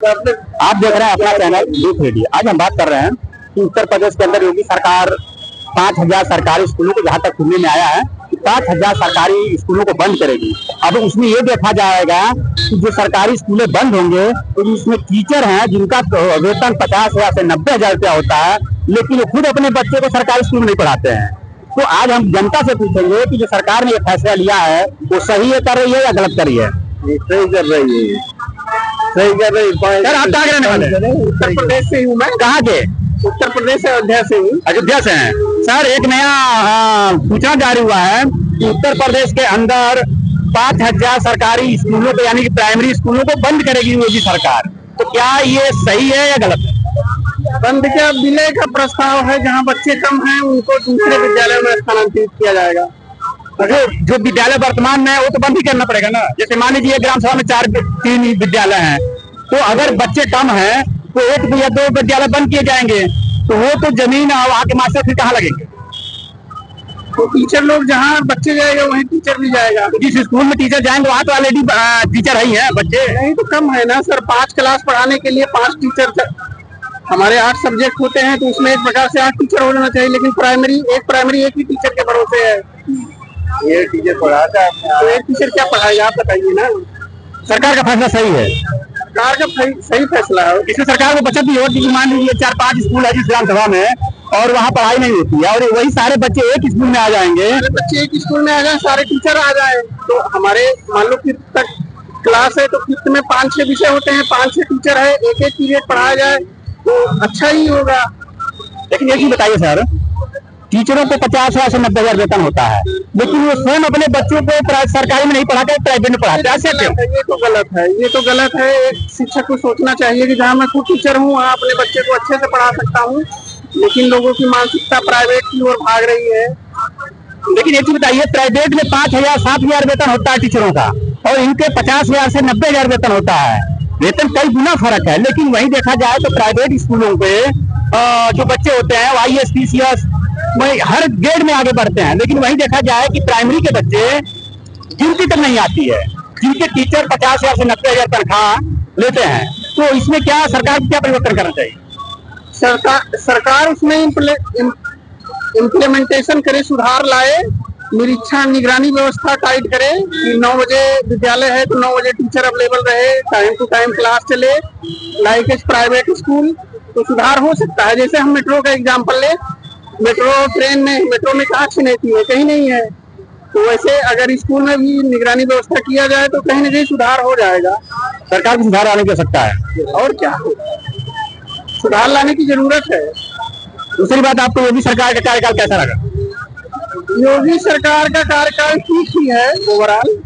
आप देख रहे हैं अपना चैनल यूथ रेडियो। आज हम बात कर रहे हैं कि उत्तर प्रदेश के अंदर योगी सरकार 5,000 सरकारी स्कूलों को जहां तक सुनने में आया है कि 5,000 सरकारी स्कूलों को बंद करेगी। अब उसमें ये देखा जाएगा कि जो सरकारी स्कूलें बंद होंगे तो इसमें टीचर हैं जिनका वेतन 50,000 से 90,000 रुपया होता है, लेकिन वो खुद अपने बच्चे को सरकारी स्कूल में नहीं पढ़ाते हैं। तो आज हम जनता से पूछेंगे कि जो सरकार ने ये फैसला लिया है वो सही है कर रही है या गलत कर रही है? सही कर रही है, सही कर रही है। सर आप कहाँ के रहने वाले हैं? उत्तर प्रदेश से हूँ मैं। कहाँ के? उत्तर प्रदेश से अयोध्या से हूँ। अयोध्या से हैं। सर एक नया सूचना जारी हुआ है कि उत्तर प्रदेश के अंदर 5,000 सरकारी स्कूलों को यानी कि प्राइमरी स्कूलों को बंद करेगी योगी सरकार। तो क्या ये सही है या गलत है? बंद क्या, विलय का प्रस्ताव है। जहाँ बच्चे कम हैं उनको दूसरे विद्यालयों में स्थानांतरित किया जाएगा। जो विद्यालय वर्तमान में है वो तो बंद ही करना पड़ेगा ना। जैसे मान लीजिए ग्राम सभा में 3 विद्यालय हैं, तो अगर बच्चे कम हैं तो 1 या 2 विद्यालय बंद किए जाएंगे, तो वो तो जमीन वहाँ के मास्टर फिर कहाँ लगेंगे? तो टीचर लोग जहाँ बच्चे जाएगा वहीं टीचर भी जाएगा। तो जिस स्कूल में टीचर जाएंगे वहाँ तो ऑलरेडी टीचर ही है बच्चे। नहीं तो कम है ना सर। 5 क्लास पढ़ाने के लिए 5 टीचर, हमारे 8 सब्जेक्ट होते हैं तो उसमें एक प्रकार से 8 टीचर हो जाना चाहिए। लेकिन प्राइमरी एक ही टीचर के भरोसे है। ये टीचर पढ़ाता है तो एक टीचर क्या पढ़ाएगा आप बताइए ना। सरकार का फैसला सही है? सरकार का सही फैसला है। इसमें सरकार को बचत भी होगी। मान लीजिए 4-5 स्कूल है जिस ग्राम सभा में और वहाँ पढ़ाई नहीं होती है और वही सारे बच्चे एक स्कूल में आ जाएंगे। बच्चे एक स्कूल में आ जाए, सारे टीचर आ जाए, तो हमारे मान लो 5th तक क्लास है तो 5th में 5-6 विषय होते हैं, 5-6 टीचर है, एक पीरियड पढ़ाया जाए तो अच्छा ही होगा। लेकिन एक ही बताइए सर, टीचरों को 50,000 से 90,000 वेतन होता है, लेकिन वो स्वयं अपने बच्चों को सरकारी में नहीं पढ़ाते, प्राइवेट में पढ़ाते हैं। ऐसे क्यों? ये तो गलत है, ये तो गलत है। एक शिक्षक को सोचना चाहिए कि जहाँ मैं खुद टीचर हूँ वहाँ अपने बच्चे को अच्छे से पढ़ा सकता हूँ, लेकिन लोगों की मानसिकता प्राइवेट की ओर भाग रही है। लेकिन एक चीज बताइए, प्राइवेट में 5,000 7,000 वेतन होता है टीचरों का और इनके 50,000 से 90,000 वेतन होता है। वेतन कई गुना फर्क है। लेकिन वहीं देखा जाए तो प्राइवेट स्कूलों पे जो बच्चे होते हैं वो IAS PCS वही हर ग्रेड में आगे बढ़ते हैं। लेकिन वहीं देखा जाए कि प्राइमरी के बच्चे गिनती तक नहीं आती है, जिनके टीचर 50,000 से 90,000 तनख्वाह लेते हैं। तो इसमें क्या सरकार को क्या परिवर्तन करना चाहिए? सरकार उसमें इम्प्लीमेंटेशन करे, सुधार लाए, निरीक्षण निगरानी व्यवस्था टाइट करे कि 9 बजे विद्यालय है तो 9 बजे टीचर अवेलेबल रहे, टाइम टू टाइम क्लास चले, लाइक एज प्राइवेट स्कूल। तो सुधार हो सकता है। जैसे हम मेट्रो का एग्जांपल ले, मेट्रो में कहाँ छिनेती है? कहीं नहीं है। तो वैसे अगर स्कूल में भी निगरानी व्यवस्था किया जाए तो कहीं ना कहीं सुधार हो जाएगा। सरकार को सुधार आने की आवश्यकता है और क्या, सुधार लाने की जरूरत है। दूसरी बात, आपको योगी सरकार का कार्यकाल कैसा लगा? योगी सरकार का कार्यकाल ठीक ही है ओवरऑल।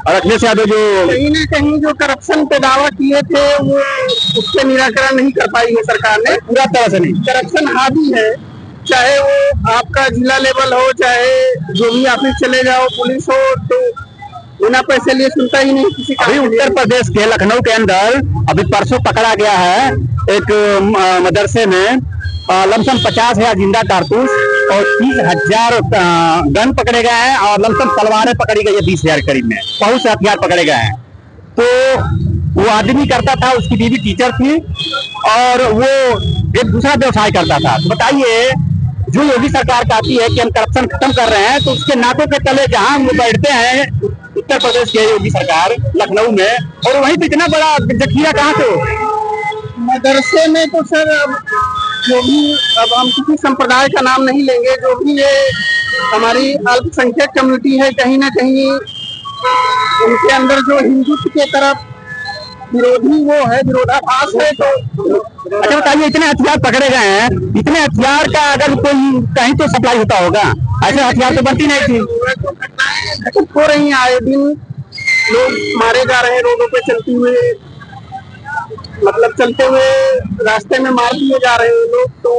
और अखिलेश यादव जो कहीं न कहीं जो करप्शन पे दावा किए थे वो उसके निराकरण नहीं कर पाई है सरकार ने। पूरा तरह से नहीं, करप्शन हावी है। चाहे वो आपका जिला लेवल हो, चाहे जो भी ऑफिस चले जाओ, पुलिस हो, तो बिना पैसे लिए सुनता ही नहीं किसी का। अभी उत्तर प्रदेश के लखनऊ के अंदर अभी परसों पकड़ा गया है एक मदरसे में लमसम 50,000 जिंदा कारतूस और 30,000 गन पकड़े गए हैं और लमसम तलवारें पकड़ी गई है 20,000 करीब में। बहुत से हथियार पकड़े गए हैं। तो वो आदमी करता था, उसकी बीवी टीचर थी और वो एक दूसरा व्यवसाय करता था। तो बताइए, जो योगी सरकार कहती है कि हम करप्शन खत्म कर रहे हैं, तो उसके नाकों के तले जहां वो बैठते हैं उत्तर प्रदेश के योगी सरकार लखनऊ में, और वहीं पे इतना बड़ा जखीरा कहाँ से हो? मदरसे में तो सर जो भी, अब हम किसी संप्रदाय का नाम नहीं लेंगे, जो भी ये हमारी अल्पसंख्यक कम्युनिटी है, कहीं ना कहीं उनके अंदर जो हिंदुत्व के तरफ विरोधी वो है, विरोधाभास है। तो अच्छा बताइए, इतने हथियार पकड़े गए हैं, इतने हथियार का अगर कोई कहीं तो सप्लाई होता होगा, ऐसे हथियार तो बनती नहीं थी। घटित हो रही है, आए दिन लोग मारे जा रहे हैं रोडों पे चलते हुए, मतलब चलते हुए रास्ते में मार दिए जा रहे हैं लोग। तो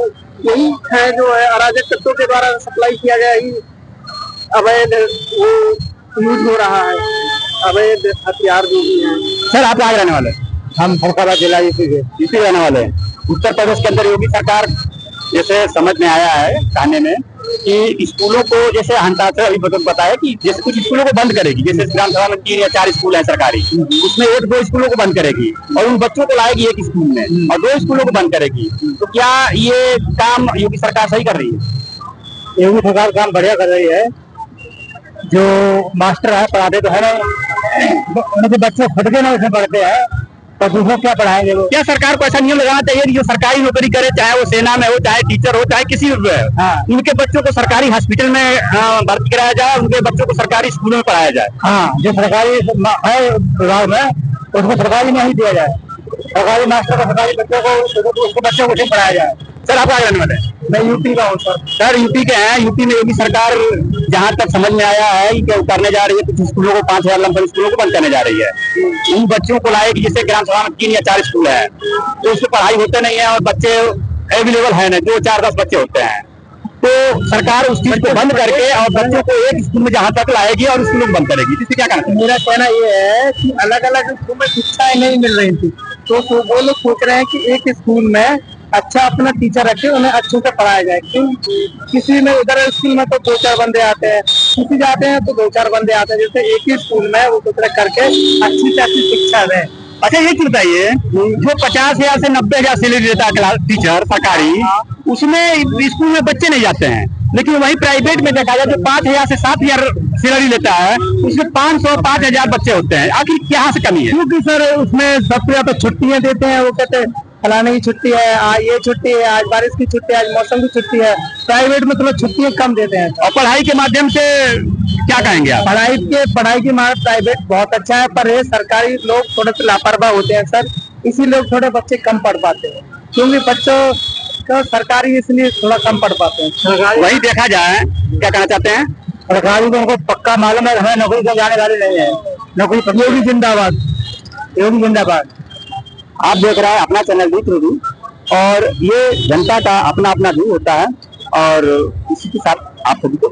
यही है जो है अराजक तत्वों के द्वारा सप्लाई किया गया ही अवैध वो यूज हो रहा है, अवैध हथियार जो भी है। सर आप कहाँ रहने वाले? हम फरुखाबाद जिला यूपी रहने वाले हैं। उत्तर प्रदेश के अंदर योगी सरकार जैसे समझ में आया है कहने में कि स्कूलों को जैसे हंता से अभी बताया कि जैसे कुछ स्कूलों को बंद करेगी, जैसे ग्राम सभा में 3 या 4 स्कूल है सरकारी, उसमें 1-2 स्कूलों को बंद करेगी और उन बच्चों को लाएगी एक स्कूल में और 2 स्कूलों को बंद करेगी। तो क्या ये काम योगी सरकार सही कर रही है? योगी सरकार काम बढ़िया कर रही है। जो मास्टर है पढ़ाते तो है ना, उनके बच्चे खुद के ना उसमें पढ़ते हैं तो दूसरों क्या पढ़ाएंगे वो। क्या सरकार को ऐसा नियम लगाना चाहिए कि जो सरकारी नौकरी करे, चाहे वो सेना में हो, चाहे टीचर हो, चाहे किसी भी हो, हाँ। उनके बच्चों को सरकारी हॉस्पिटल में भर्ती कराया जाए, उनके बच्चों को सरकारी स्कूलों में पढ़ाया जाए। हाँ, जो सरकारी है विभाग में उसको सरकारी में ही दिया जाए। सरकारी मास्टर को सरकारी बच्चों को उसके बच्चों को पढ़ाया जाए। सर आप क्या जानने वाले हैं? मैं यूपी का हूँ सर यूपी के हैं। यूपी में योगी सरकार जहाँ तक समझ में आया है कि करने जा रही है, कुछ स्कूलों को 5000 लमसम स्कूलों को बंद करने जा रही है। उन बच्चों को लाएगी, जैसे ग्राम सभा में 3 या 4 स्कूल है तो उसमें पढ़ाई होते नहीं है और बच्चे अवेलेबल है नहीं, 2-4-10 बच्चे होते हैं। तो सरकार उस चीज को बंद करके और बच्चों को एक स्कूल में जहाँ तक लाएगी और स्कूलों को बंद करेगी। इससे क्या कहना? मेरा कहना ये है कि अलग अलग स्कूल में शिक्षाएं नहीं मिल रही थी, तो वो लोग सोच रहे हैं कि एक स्कूल में अच्छा अपना टीचर रखे, उन्हें अच्छे से पढ़ाया जाए। क्यों किसी में उधर स्कूल में तो 2-4 बंदे आते हैं, किसी जाते हैं तो 2-4 बंदे आते हैं, जैसे एक ही स्कूल में वो कुछ करके अच्छी से अच्छी शिक्षा दें। अच्छा ये बताइए, जो 50,000 से 90,000 सैलरी देता है क्लास टीचर सरकारी, उसमें स्कूल में बच्चे नहीं जाते हैं, लेकिन वही प्राइवेट में देखा जाए जो 5,000 से 7,000 सैलरी लेता है उसमें 500-5,000 बच्चे होते हैं। आखिर क्या से कमी है? क्योंकि सर उसमें सबसे ज्यादा छुट्टियां देते हैं। वो कहते हैं फलाने की छुट्टी है, आज ये छुट्टी है, आज बारिश की छुट्टी है, आज मौसम की छुट्टी है। प्राइवेट में थोड़ा छुट्टियां कम देते हैं। और पढ़ाई के माध्यम से क्या कहेंगे आप? पढ़ाई की मार प्राइवेट बहुत अच्छा है, पर ये सरकारी लोग थोड़े से लापरवाह होते हैं सर, इसी लोग थोड़े बच्चे कम पढ़ पाते हैं। क्योंकि बच्चों का सरकारी इसलिए थोड़ा कम पढ़ पाते हैं। वही देखा जाए, क्या कहना चाहते हैं? सरकारी को उनको पक्का मालूम है हमें नौकरी तो जाने वाली नहीं है। नौकरी योगी जिंदाबाद, योगी जिंदाबाद। आप देख रहे हैं अपना चैनल डी थ्रू, और ये जनता का अपना अपना व्यू होता है और इसी के साथ आप सभी को